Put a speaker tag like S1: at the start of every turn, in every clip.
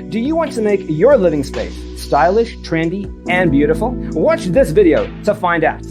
S1: Do you want to make your living space stylish, trendy, and beautiful? Watch this video to find out.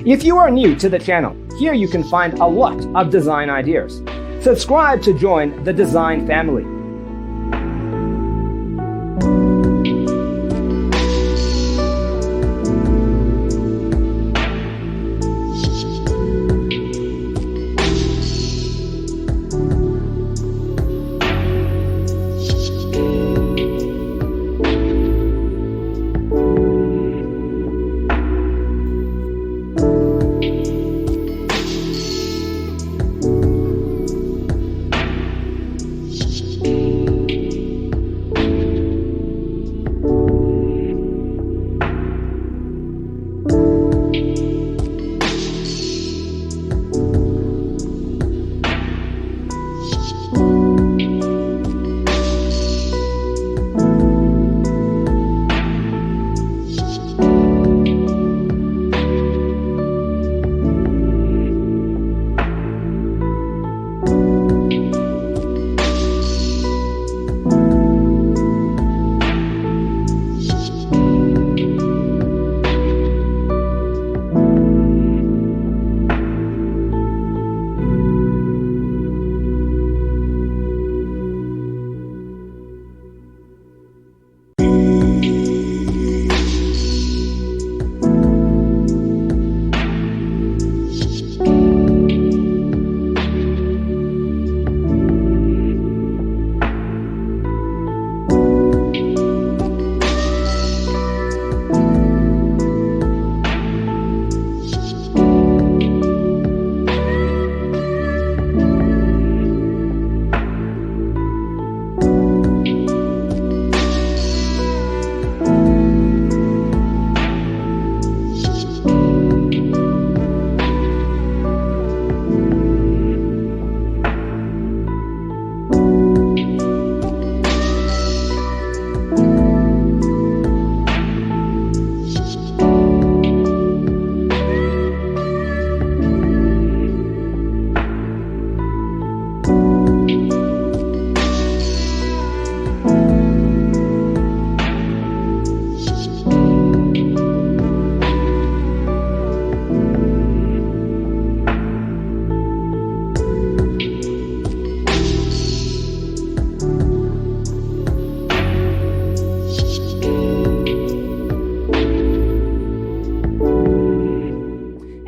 S1: If you are new to the channel, here you can find a lot of design ideas. Subscribe to join the design family.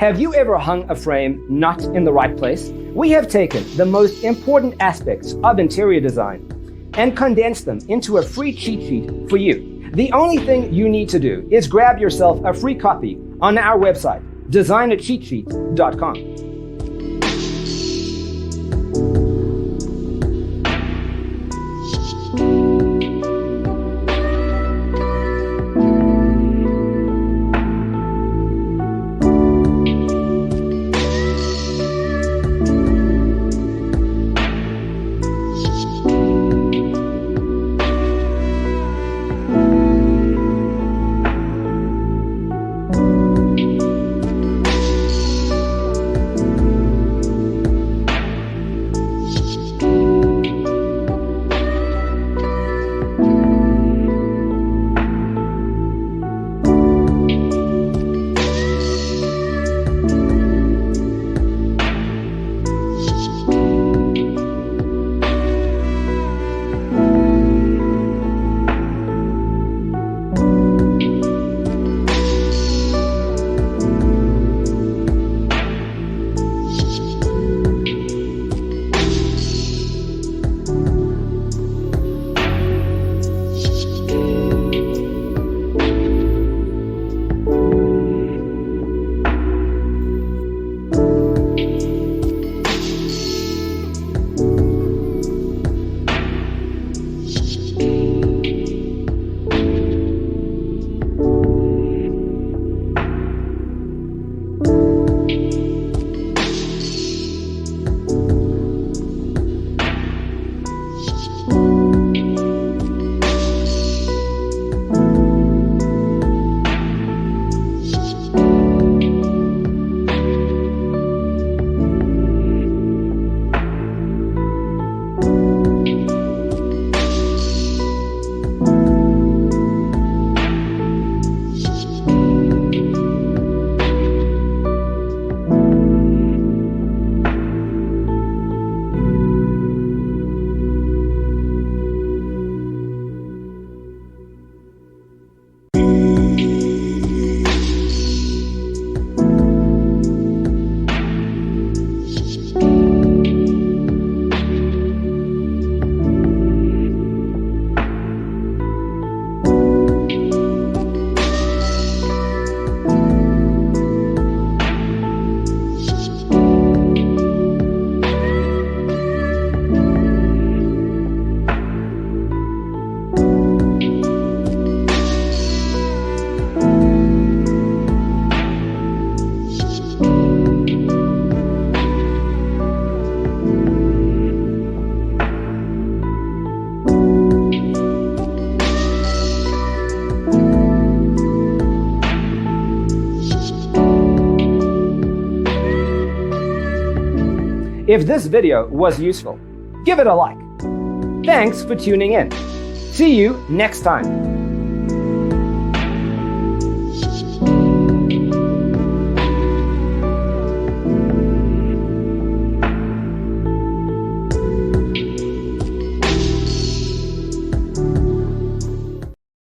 S1: Have you ever hung a frame not in the right place? We have taken the most important aspects of interior design and condensed them into a free cheat sheet for you. The only thing you need to do is grab yourself a free copy on our website, designercheatsheet.com. If this video was useful, give it a like. Thanks for tuning in. See you next time.